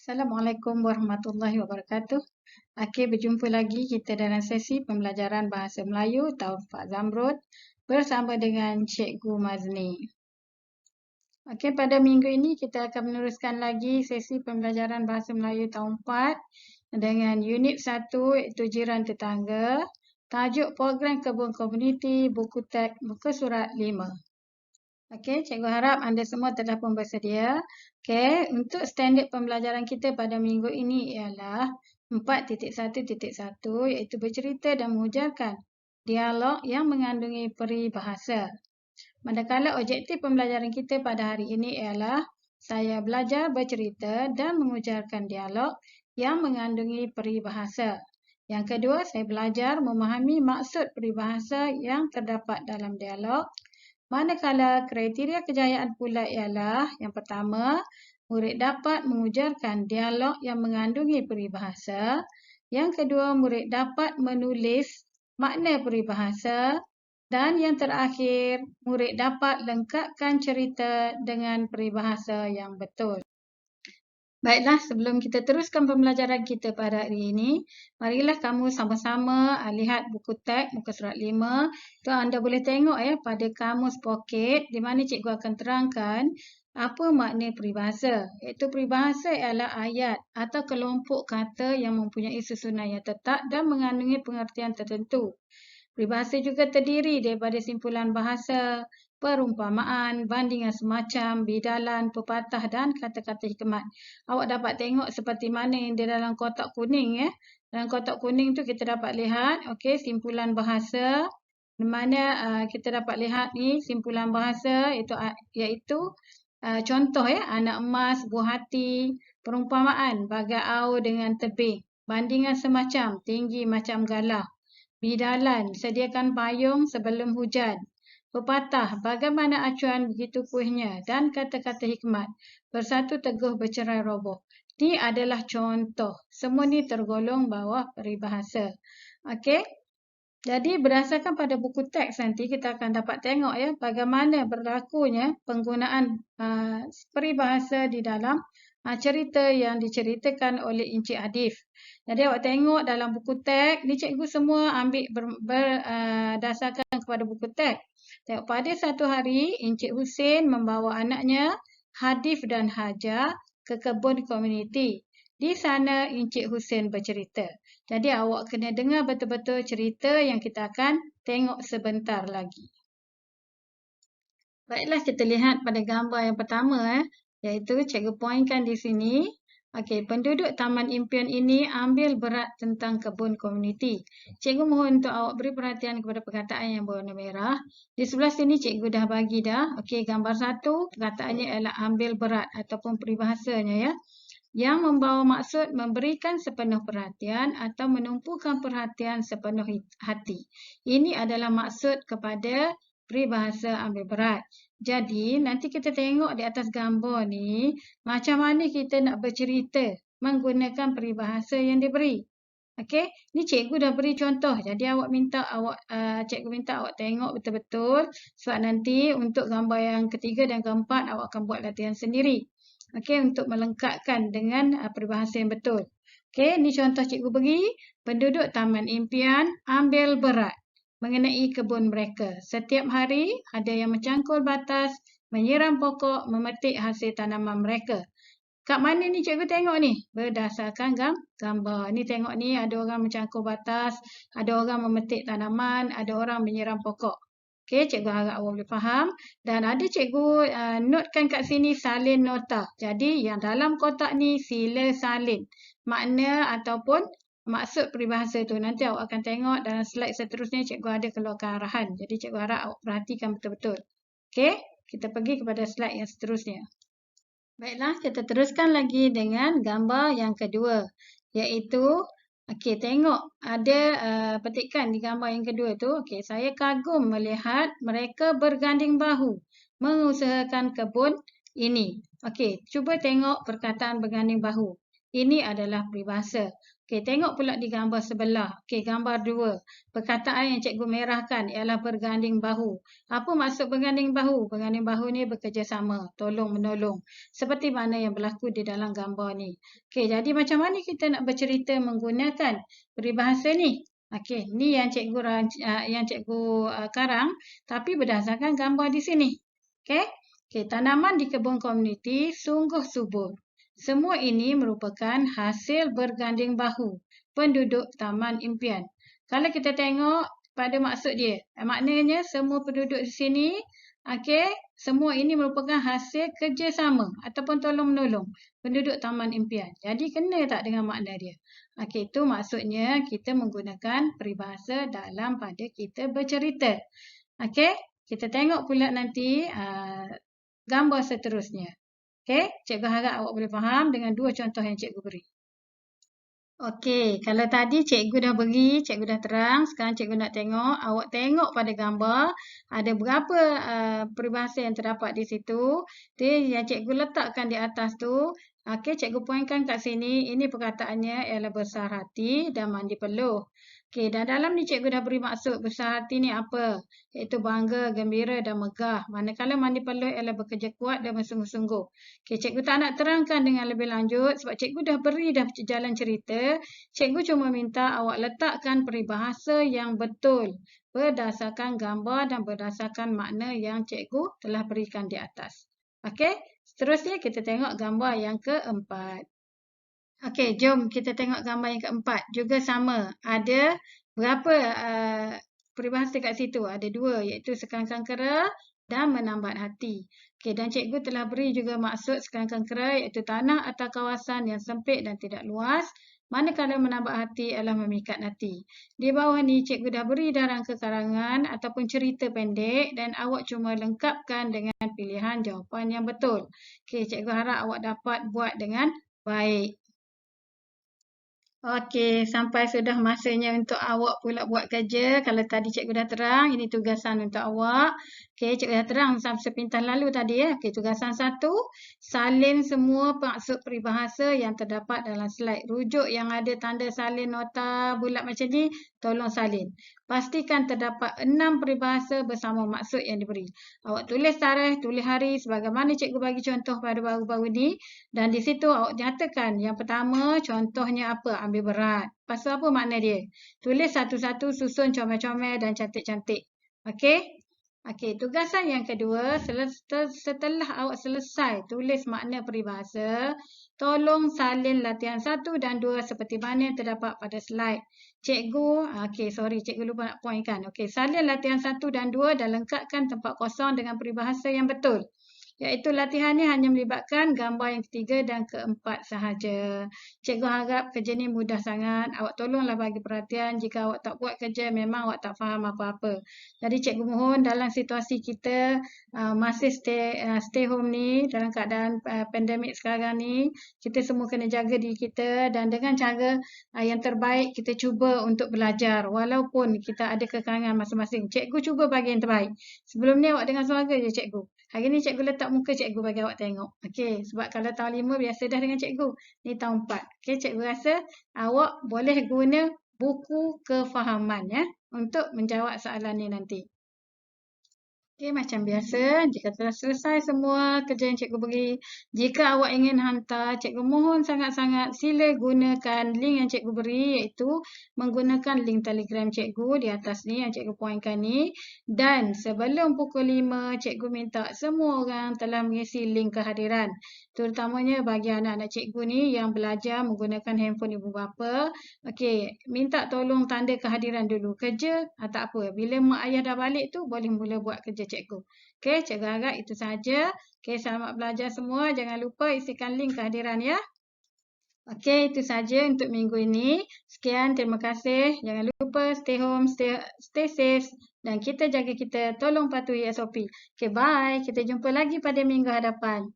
Assalamualaikum warahmatullahi wabarakatuh. Okey, berjumpa lagi kita dalam sesi pembelajaran Bahasa Melayu Taufaq Zamrud bersama dengan Cikgu Mazni. Okey, pada minggu ini kita akan meneruskan lagi sesi pembelajaran Bahasa Melayu tahun 4 dengan unit 1 iaitu Jiran Tetangga. Tajuk program Kebun Komuniti, buku teks muka surat 5. Okey, cikgu harap anda semua telah pun bersedia. Okey, untuk standard pembelajaran kita pada minggu ini ialah 4.1.1 iaitu bercerita dan mengujarkan dialog yang mengandungi peribahasa. Manakala objektif pembelajaran kita pada hari ini ialah saya belajar bercerita dan mengujarkan dialog yang mengandungi peribahasa. Yang kedua, saya belajar memahami maksud peribahasa yang terdapat dalam dialog. Manakala kriteria kejayaan pula ialah yang pertama, murid dapat mengujarkan dialog yang mengandungi peribahasa. Yang kedua, murid dapat menulis makna peribahasa. Dan yang terakhir, murid dapat lengkapkan cerita dengan peribahasa yang betul. Baiklah, sebelum kita teruskan pembelajaran kita pada hari ini, marilah kamu sama-sama lihat buku teks muka surat 5. Tu anda boleh tengok pada kamus poket di mana cikgu akan terangkan apa makna peribahasa. Iaitu peribahasa ialah ayat atau kelompok kata yang mempunyai susunan yang tetap dan mengandungi pengertian tertentu. Peribahasa juga terdiri daripada simpulan bahasa, perumpamaan, bandingan semacam, bidalan, pepatah dan kata-kata hikmat. Awak dapat tengok seperti mana yang di dalam kotak kuning ya. Dalam kotak kuning tu kita dapat lihat simpulan bahasa. Di mana kita dapat lihat ni simpulan bahasa iaitu contoh anak emas, buah hati, perumpamaan, bagai au dengan tebing, bandingan semacam, tinggi macam galah. Bidalan, sediakan payung sebelum hujan. Pepatah, bagaimana acuan begitu kuihnya. Dan kata-kata hikmat, bersatu teguh bercerai roboh. Ini adalah contoh. Semua ni tergolong bawah peribahasa. Okey. Jadi berdasarkan pada buku teks nanti kita akan dapat tengok bagaimana berlakunya penggunaan peribahasa di dalam cerita yang diceritakan oleh Encik Hadif. Jadi awak tengok dalam buku teks, ni cikgu semua ambil berdasarkan kepada buku teks. Tengok pada satu hari, Encik Husin membawa anaknya Hadif dan Hajar ke kebun komuniti. Di sana Encik Husin bercerita. Jadi awak kena dengar betul-betul cerita yang kita akan tengok sebentar lagi. Baiklah, kita lihat pada gambar yang pertama iaitu cikgu poinkan di sini. Okey, penduduk Taman Impian ini ambil berat tentang kebun komuniti. Cikgu mohon untuk awak beri perhatian kepada perkataan yang berwarna merah. Di sebelah sini cikgu dah bagi dah. Okey, gambar 1 perkataannya ialah ambil berat ataupun peribahasanya ya. Yang membawa maksud memberikan sepenuh perhatian atau menumpukan perhatian sepenuh hati. Ini adalah maksud kepada peribahasa ambil berat. Jadi, nanti kita tengok di atas gambar ni, macam mana kita nak bercerita menggunakan peribahasa yang diberi. Okey, ni cikgu dah beri contoh. Jadi cikgu minta awak tengok betul-betul sebab nanti untuk gambar yang ketiga dan keempat awak akan buat latihan sendiri. Okey, untuk melengkapkan dengan peribahasa yang betul. Okey, ni contoh cikgu beri. Penduduk Taman Impian ambil berat mengenai kebun mereka. Setiap hari ada yang mencangkul batas, menyiram pokok, memetik hasil tanaman mereka. Kat mana ni cikgu tengok ni? Berdasarkan gambar. Ni tengok ni ada orang mencangkul batas, ada orang memetik tanaman, ada orang menyiram pokok. Okey, cikgu harap awak boleh faham. Dan ada cikgu notekan kat sini salin nota. Jadi yang dalam kotak ni sila salin. Makna ataupun maksud peribahasa tu. Nanti awak akan tengok dalam slide seterusnya cikgu ada keluarkan arahan. Jadi cikgu harap awak perhatikan betul-betul. Okey, kita pergi kepada slide yang seterusnya. Baiklah, kita teruskan lagi dengan gambar yang kedua. Iaitu, okey, tengok ada petikan di gambar yang kedua tu. Okey, saya kagum melihat mereka berganding bahu mengusahakan kebun ini. Okey, cuba tengok perkataan berganding bahu. Ini adalah peribahasa. Okey, tengok pula di gambar sebelah. Okey, gambar 2. Perkataan yang cikgu merahkan ialah berganding bahu. Apa maksud berganding bahu? Berganding bahu ni bekerjasama, tolong menolong. Seperti mana yang berlaku di dalam gambar ni. Okey, jadi macam mana kita nak bercerita menggunakan peribahasa ni? Okey, ni yang cikgu karang tapi berdasarkan gambar di sini. Okey? Okey, tanaman di kebun komuniti sungguh subur. Semua ini merupakan hasil berganding bahu penduduk Taman Impian. Kalau kita tengok pada maksud dia, maknanya semua penduduk di sini, okey, semua ini merupakan hasil kerjasama ataupun tolong-menolong penduduk Taman Impian. Jadi kena tak dengan makna dia? Okey, itu maksudnya kita menggunakan peribahasa dalam pada kita bercerita. Okey, kita tengok pula nanti gambar seterusnya. Okey, cikgu harap awak boleh faham dengan 2 contoh yang cikgu beri. Okey, kalau tadi cikgu dah beri, cikgu dah terang, sekarang cikgu nak tengok, awak tengok pada gambar, ada berapa peribahasa yang terdapat di situ. Yang cikgu letakkan di atas tu, okey, cikgu poinkan kat sini, ini perkataannya ialah besar hati dan mandi peluh. Okey, dan dalam ni cikgu dah beri maksud besar hati ni apa? Iaitu bangga, gembira dan megah. Manakala mandi peluh ialah bekerja kuat dan bersungguh-sungguh. Okey, cikgu tak nak terangkan dengan lebih lanjut sebab cikgu dah beri dah jalan cerita. Cikgu cuma minta awak letakkan peribahasa yang betul berdasarkan gambar dan berdasarkan makna yang cikgu telah berikan di atas. Okey, seterusnya kita tengok gambar yang keempat. Okey, jom kita tengok gambar yang keempat. Juga sama. Ada berapa peribahasa kat situ? Ada 2, iaitu sekangkang kera dan menambat hati. Okey, dan cikgu telah beri juga maksud sekangkang kera iaitu tanah atau kawasan yang sempit dan tidak luas. Manakala menambat hati adalah memikat hati. Di bawah ni cikgu dah beri dah rangka karangan ataupun cerita pendek dan awak cuma lengkapkan dengan pilihan jawapan yang betul. Okey, cikgu harap awak dapat buat dengan baik. Okey, sampai sudah masanya untuk awak pula buat kerja. Kalau tadi cikgu dah terang, ini tugasan untuk awak. Okey, cikgu dah terang sepintas lalu tadi ya. Okey, tugasan 1, salin semua maksud peribahasa yang terdapat dalam slide. Rujuk yang ada tanda salin nota bulat macam ni, tolong salin. Pastikan terdapat 6 peribahasa bersama maksud yang diberi. Awak tulis tarikh, tulis hari sebagaimana cikgu bagi contoh pada baru-baru ni. Dan di situ awak nyatakan yang pertama contohnya apa? Ambil berat. Pasal apa makna dia? Tulis satu-satu, susun comel-comel dan cantik-cantik. Okey? Okey, tugasan yang kedua, setelah awak selesai tulis makna peribahasa, tolong salin latihan 1 dan 2 seperti mana yang terdapat pada slide. Cikgu, cikgu lupa nak poinkan. Okey, salin latihan 1 dan 2 dan lengkapkan tempat kosong dengan peribahasa yang betul. Iaitu latihan ni hanya melibatkan gambar yang ketiga dan keempat sahaja. Cikgu harap kerja ni mudah sangat. Awak tolonglah bagi perhatian. Jika awak tak buat kerja, memang awak tak faham apa-apa. Jadi cikgu mohon dalam situasi kita masih stay home ni, dalam keadaan pandemik sekarang ni, kita semua kena jaga diri kita dan dengan cara yang terbaik kita cuba untuk belajar. Walaupun kita ada kekurangan masing-masing. Cikgu cuba bagi yang terbaik. Sebelum ni awak dengar suara je cikgu. Hari ni cikgu letak muka cikgu bagi awak tengok. Okey, sebab kalau tahun 5 biasa dah dengan cikgu. Ni tahun 4. Okey, cikgu rasa awak boleh guna buku kefahaman ya untuk menjawab soalan ni nanti. Okey, macam biasa, jika telah selesai semua kerja yang cikgu beri, jika awak ingin hantar, cikgu mohon sangat-sangat sila gunakan link yang cikgu beri, iaitu menggunakan link Telegram cikgu di atas ni yang cikgu poinkan ni. Dan sebelum pukul 5, cikgu minta semua orang telah mengisi link kehadiran. Terutamanya bagi anak-anak cikgu ni yang belajar menggunakan handphone ibu bapa. Okey, minta tolong tanda kehadiran dulu. Kerja, tak apa. Bila mak ayah dah balik tu, boleh mula buat kerja cikgu. Okey, cikgu harap itu sahaja. Okey, selamat belajar semua. Jangan lupa isikan link kehadiran ya. Okey, itu sahaja untuk minggu ini. Sekian, terima kasih. Jangan lupa stay home, stay safe. Dan kita jaga kita, tolong patuhi SOP. Okey, bye. Kita jumpa lagi pada minggu hadapan.